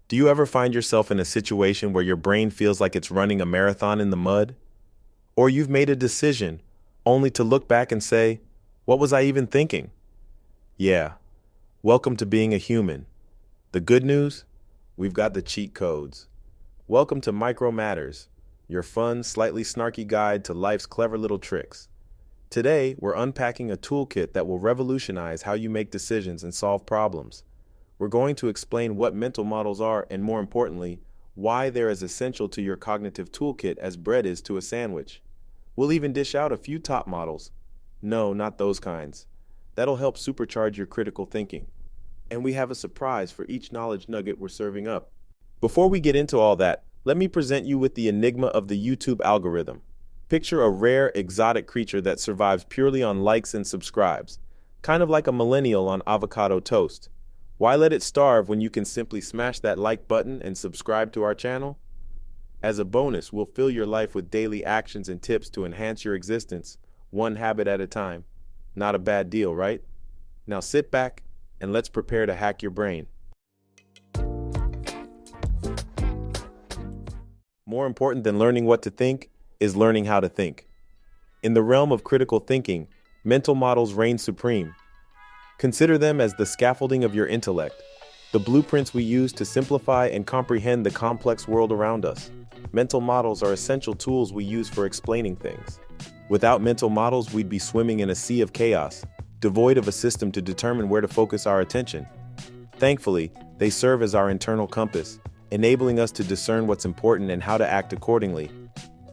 Do you ever find yourself in a situation where your brain feels like it's running a marathon in the mud? Or you've made a decision only to look back and say, "What was I even thinking?" Yeah, welcome to being a human. The good news? We've got the cheat codes. Welcome to Micro Matters, your fun, slightly snarky guide to life's clever little tricks. Today, we're unpacking a toolkit that will revolutionize how you make decisions and solve problems. We're going to explain what mental models are and, more importantly, why they're as essential to your cognitive toolkit as bread is to a sandwich. We'll even dish out a few top models. No, not those kinds. That'll help supercharge your critical thinking. And we have a surprise for each knowledge nugget we're serving up. Before we get into all that, let me present you with the enigma of the YouTube algorithm. Picture a rare, exotic creature that survives purely on likes and subscribes, kind of like a millennial on avocado toast. Why let it starve when you can simply smash that like button and subscribe to our channel? As a bonus, we'll fill your life with daily actions and tips to enhance your existence, one habit at a time. Not a bad deal, right? Now sit back and let's prepare to hack your brain. More important than learning what to think is learning how to think. In the realm of critical thinking, mental models reign supreme. Consider them as the scaffolding of your intellect, the blueprints we use to simplify and comprehend the complex world around us. Mental models are essential tools we use for explaining things. Without mental models, we'd be swimming in a sea of chaos, devoid of a system to determine where to focus our attention. Thankfully, they serve as our internal compass, enabling us to discern what's important and how to act accordingly.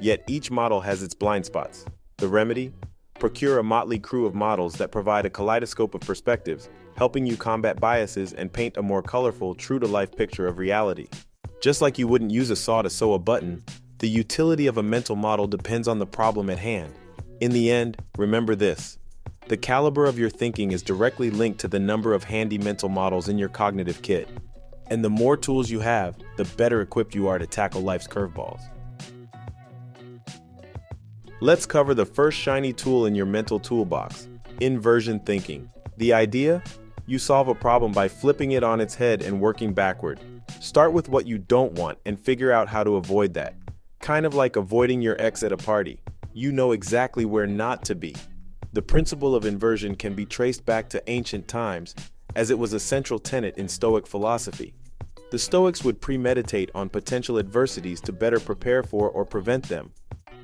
Yet each model has its blind spots. The remedy? Procure a motley crew of models that provide a kaleidoscope of perspectives, helping you combat biases and paint a more colorful, true-to-life picture of reality. Just like you wouldn't use a saw to sew a button, the utility of a mental model depends on the problem at hand. In the end, remember this: the caliber of your thinking is directly linked to the number of handy mental models in your cognitive kit. And the more tools you have, the better equipped you are to tackle life's curveballs. Let's cover the first shiny tool in your mental toolbox: inversion thinking. The idea? You solve a problem by flipping it on its head and working backward. Start with what you don't want and figure out how to avoid that. Kind of like avoiding your ex at a party. You know exactly where not to be. The principle of inversion can be traced back to ancient times, as it was a central tenet in Stoic philosophy. The Stoics would premeditate on potential adversities to better prepare for or prevent them.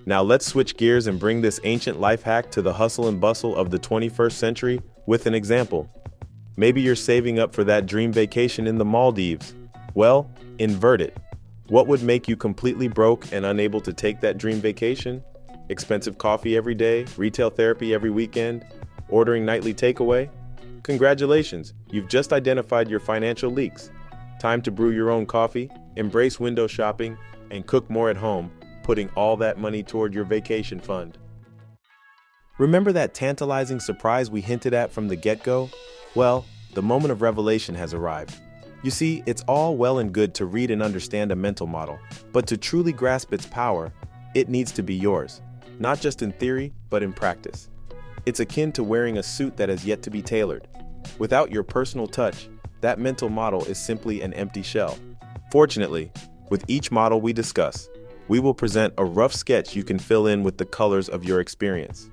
Now let's switch gears and bring this ancient life hack to the hustle and bustle of the 21st century with an example. Maybe you're saving up for that dream vacation in the Maldives. Well, invert it. What would make you completely broke and unable to take that dream vacation? Expensive coffee every day, retail therapy every weekend, ordering nightly takeaway? Congratulations, you've just identified your financial leaks. Time to brew your own coffee, embrace window shopping, and cook more at home, putting all that money toward your vacation fund. Remember that tantalizing surprise we hinted at from the get-go? Well, the moment of revelation has arrived. You see, it's all well and good to read and understand a mental model, but to truly grasp its power, it needs to be yours, not just in theory, but in practice. It's akin to wearing a suit that has yet to be tailored. Without your personal touch, that mental model is simply an empty shell. Fortunately, with each model we discuss, we will present a rough sketch you can fill in with the colors of your experience.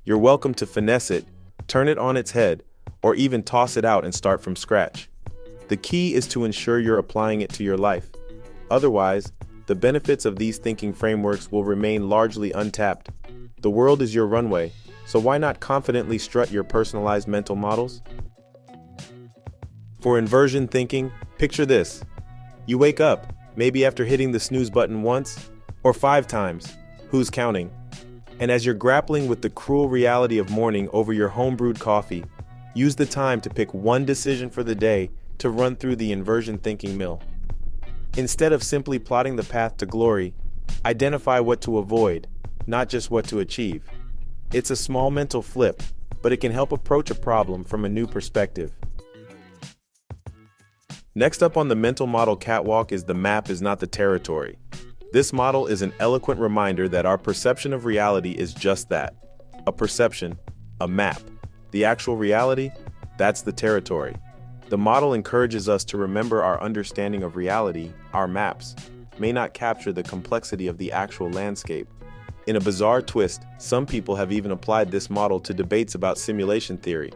You're welcome to finesse it, turn it on its head, or even toss it out and start from scratch. The key is to ensure you're applying it to your life. Otherwise, the benefits of these thinking frameworks will remain largely untapped. The world is your runway, so why not confidently strut your personalized mental models? For inversion thinking, picture this. You wake up, maybe after hitting the snooze button once, or 5 times, who's counting? And as you're grappling with the cruel reality of morning over your home-brewed coffee, use the time to pick one decision for the day to run through the inversion thinking mill. Instead of simply plotting the path to glory, identify what to avoid, not just what to achieve. It's a small mental flip, but it can help approach a problem from a new perspective. Next up on the mental model catwalk is the map is not the territory. This model is an eloquent reminder that our perception of reality is just that, a perception, a map. The actual reality, that's the territory. The model encourages us to remember our understanding of reality. Our maps may not capture the complexity of the actual landscape. In a bizarre twist, some people have even applied this model to debates about simulation theory.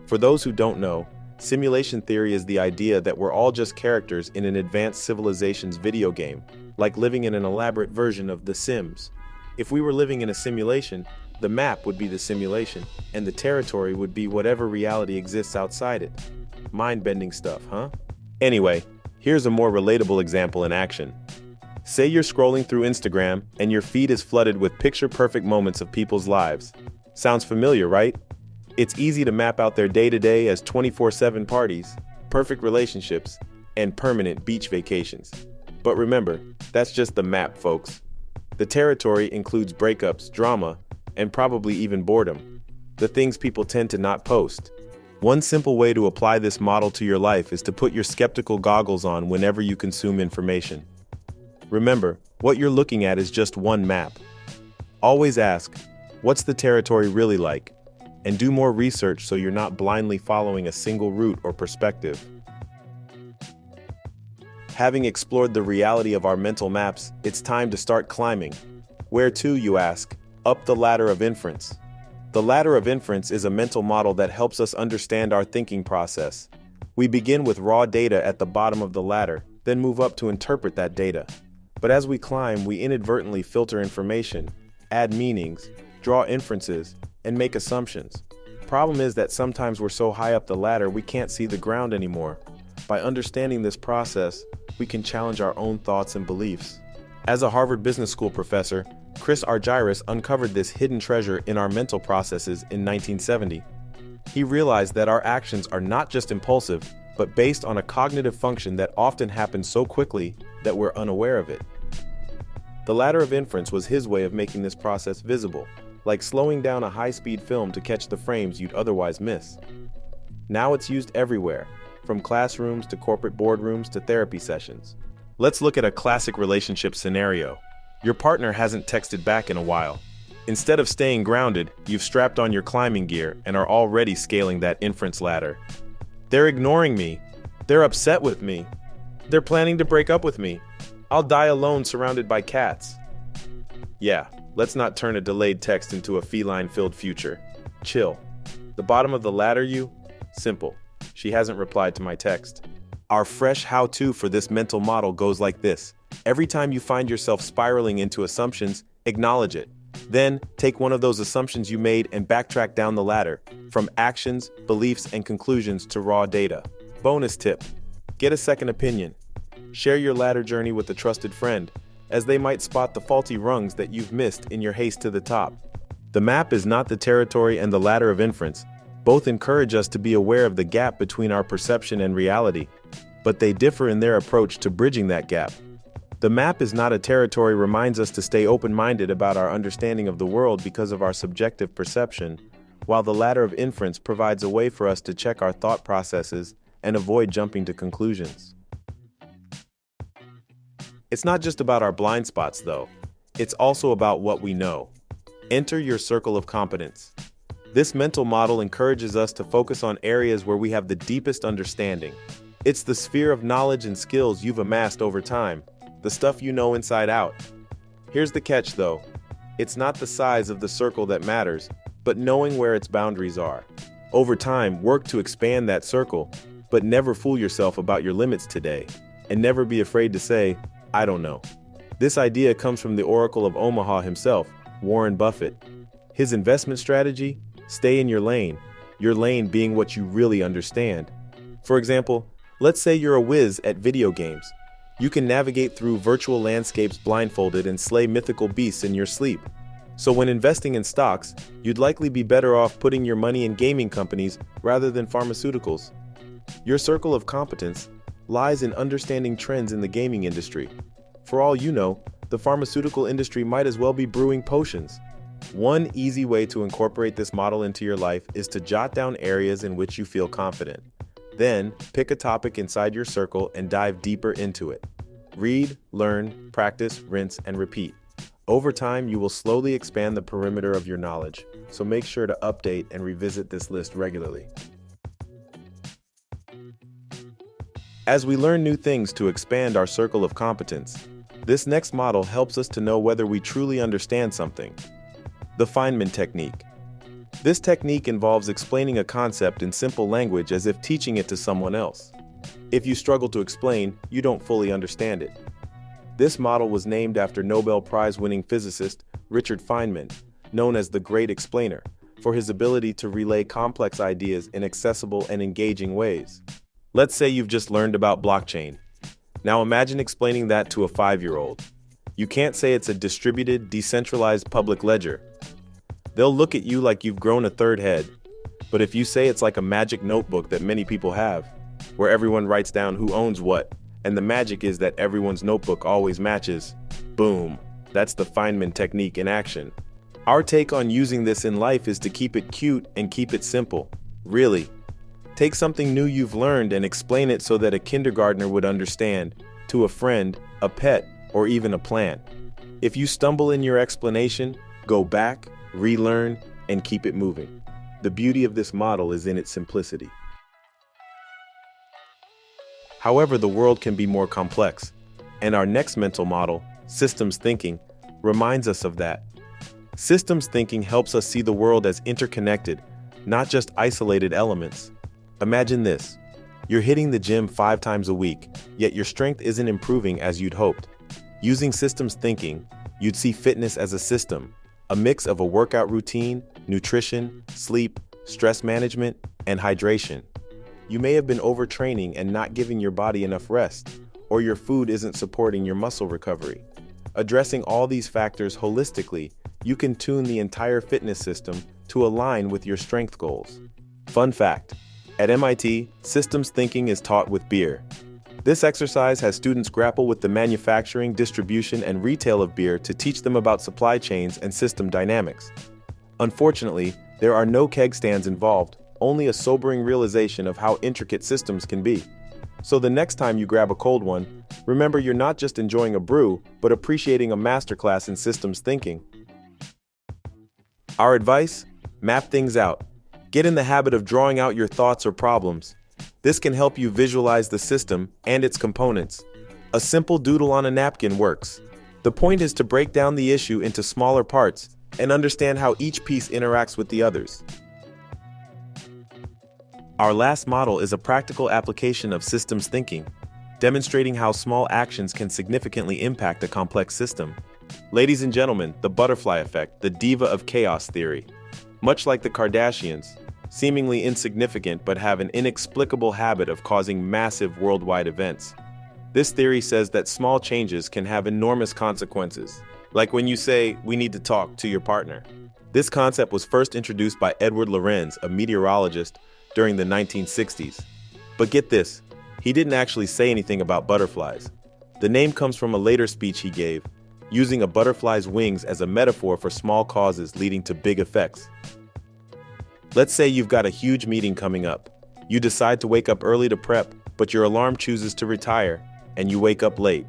For those who don't know, simulation theory is the idea that we're all just characters in an advanced civilization's video game, like living in an elaborate version of The Sims. If we were living in a simulation, the map would be the simulation, and the territory would be whatever reality exists outside it. Mind-bending stuff, huh? Anyway, here's a more relatable example in action. Say you're scrolling through Instagram and your feed is flooded with picture-perfect moments of people's lives. Sounds familiar, right? It's easy to map out their day-to-day as 24/7 parties, perfect relationships, and permanent beach vacations. But remember, that's just the map, folks. The territory includes breakups, drama, and probably even boredom. The things people tend to not post. One simple way to apply this model to your life is to put your skeptical goggles on whenever you consume information. Remember, what you're looking at is just one map. Always ask, what's the territory really like? And do more research so you're not blindly following a single route or perspective. Having explored the reality of our mental maps, it's time to start climbing. Where to, you ask? Up the ladder of inference. The ladder of inference is a mental model that helps us understand our thinking process. We begin with raw data at the bottom of the ladder, then move up to interpret that data. But as we climb, we inadvertently filter information, add meanings, draw inferences, and make assumptions. Problem is that sometimes we're so high up the ladder we can't see the ground anymore. By understanding this process, we can challenge our own thoughts and beliefs. As a Harvard Business School professor, Chris Argyris uncovered this hidden treasure in our mental processes in 1970. He realized that our actions are not just impulsive, but based on a cognitive function that often happens so quickly that we're unaware of it. The ladder of inference was his way of making this process visible, like slowing down a high-speed film to catch the frames you'd otherwise miss. Now it's used everywhere, from classrooms to corporate boardrooms to therapy sessions. Let's look at a classic relationship scenario. Your partner hasn't texted back in a while. Instead of staying grounded, you've strapped on your climbing gear and are already scaling that inference ladder. They're ignoring me. They're upset with me. They're planning to break up with me. I'll die alone surrounded by cats. Yeah, let's not turn a delayed text into a feline-filled future. Chill. The bottom of the ladder, you? Simple. She hasn't replied to my text. Our fresh how-to for this mental model goes like this. Every time you find yourself spiraling into assumptions, acknowledge it. Then, take one of those assumptions you made and backtrack down the ladder, from actions, beliefs, and conclusions to raw data. Bonus tip: get a second opinion. Share your ladder journey with a trusted friend, as they might spot the faulty rungs that you've missed in your haste to the top. The map is not the territory, and the ladder of inference both encourage us to be aware of the gap between our perception and reality, but they differ in their approach to bridging that gap. The map is not a territory reminds us to stay open-minded about our understanding of the world because of our subjective perception, while the ladder of inference provides a way for us to check our thought processes and avoid jumping to conclusions. It's not just about our blind spots, though. It's also about what we know. Enter your circle of competence. This mental model encourages us to focus on areas where we have the deepest understanding. It's the sphere of knowledge and skills you've amassed over time, the stuff you know inside out. Here's the catch, though. It's not the size of the circle that matters, but knowing where its boundaries are. Over time, work to expand that circle, but never fool yourself about your limits today, and never be afraid to say, I don't know. This idea comes from the Oracle of Omaha himself, Warren Buffett. His investment strategy? Stay in your lane being what you really understand. For example, let's say you're a whiz at video games. You can navigate through virtual landscapes blindfolded and slay mythical beasts in your sleep. So when investing in stocks, you'd likely be better off putting your money in gaming companies rather than pharmaceuticals. Your circle of competence lies in understanding trends in the gaming industry. For all you know, the pharmaceutical industry might as well be brewing potions. One easy way to incorporate this model into your life is to jot down areas in which you feel confident. Then, pick a topic inside your circle and dive deeper into it. Read, learn, practice, rinse, and repeat. Over time, you will slowly expand the perimeter of your knowledge, so make sure to update and revisit this list regularly. As we learn new things to expand our circle of competence, this next model helps us to know whether we truly understand something. The Feynman technique. This technique involves explaining a concept in simple language as if teaching it to someone else. If you struggle to explain, you don't fully understand it. This model was named after Nobel Prize-winning physicist Richard Feynman, known as the Great Explainer, for his ability to relay complex ideas in accessible and engaging ways. Let's say you've just learned about blockchain. Now imagine explaining that to a 5-year-old. You can't say it's a distributed, decentralized public ledger. They'll look at you like you've grown a third head. But if you say it's like a magic notebook that many people have, where everyone writes down who owns what, and the magic is that everyone's notebook always matches, boom, that's the Feynman technique in action. Our take on using this in life is to keep it cute and keep it simple. Really. Take something new you've learned and explain it so that a kindergartner would understand, to a friend, a pet, or even a plant. If you stumble in your explanation, go back, relearn, and keep it moving. The beauty of this model is in its simplicity. However, the world can be more complex, and our next mental model, systems thinking, reminds us of that. Systems thinking helps us see the world as interconnected, not just isolated elements. Imagine this. You're hitting the gym 5 times a week, yet your strength isn't improving as you'd hoped. Using systems thinking, you'd see fitness as a system, a mix of a workout routine, nutrition, sleep, stress management, and hydration. You may have been overtraining and not giving your body enough rest, or your food isn't supporting your muscle recovery. Addressing all these factors holistically, you can tune the entire fitness system to align with your strength goals. Fun fact: at MIT, systems thinking is taught with beer. This exercise has students grapple with the manufacturing, distribution, and retail of beer to teach them about supply chains and system dynamics. Unfortunately, there are no keg stands involved, only a sobering realization of how intricate systems can be. So the next time you grab a cold one, remember you're not just enjoying a brew, but appreciating a masterclass in systems thinking. Our advice? Map things out. Get in the habit of drawing out your thoughts or problems. This can help you visualize the system and its components. A simple doodle on a napkin works. The point is to break down the issue into smaller parts and understand how each piece interacts with the others. Our last model is a practical application of systems thinking, demonstrating how small actions can significantly impact a complex system. Ladies and gentlemen, the butterfly effect, the diva of chaos theory. Much like the Kardashians, seemingly insignificant but have an inexplicable habit of causing massive worldwide events. This theory says that small changes can have enormous consequences, like when you say, "we need to talk," to your partner. This concept was first introduced by Edward Lorenz, a meteorologist, during the 1960s. But get this, he didn't actually say anything about butterflies. The name comes from a later speech he gave, using a butterfly's wings as a metaphor for small causes leading to big effects. Let's say you've got a huge meeting coming up. You decide to wake up early to prep, but your alarm chooses to retire, and you wake up late.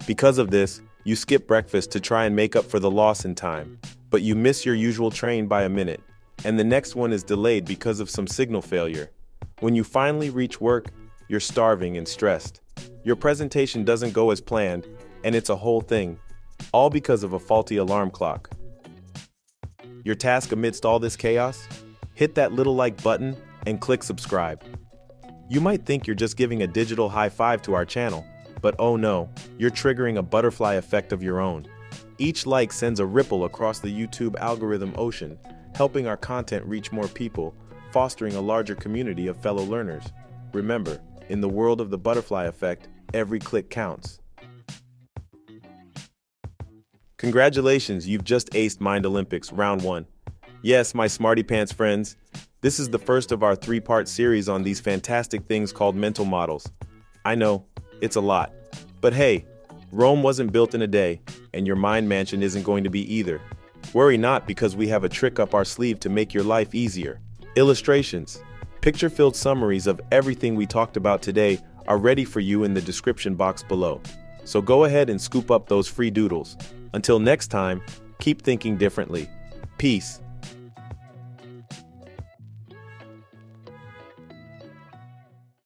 Because of this, you skip breakfast to try and make up for the loss in time, but you miss your usual train by a minute, and the next one is delayed because of some signal failure. When you finally reach work, you're starving and stressed. Your presentation doesn't go as planned, and it's a whole thing, all because of a faulty alarm clock. Your task amidst all this chaos? Hit that little like button and click subscribe. You might think you're just giving a digital high five to our channel, but oh no, you're triggering a butterfly effect of your own. Each like sends a ripple across the YouTube algorithm ocean, helping our content reach more people, fostering a larger community of fellow learners. Remember, in the world of the butterfly effect, every click counts. Congratulations, you've just aced Mind Olympics Round 1. Yes, my smarty pants friends, this is the first of our 3-part series on these fantastic things called mental models. I know, it's a lot. But hey, Rome wasn't built in a day, and your mind mansion isn't going to be either. Worry not, because we have a trick up our sleeve to make your life easier. Illustrations, picture-filled summaries of everything we talked about today are ready for you in the description box below. So go ahead and scoop up those free doodles. Until next time, keep thinking differently. Peace.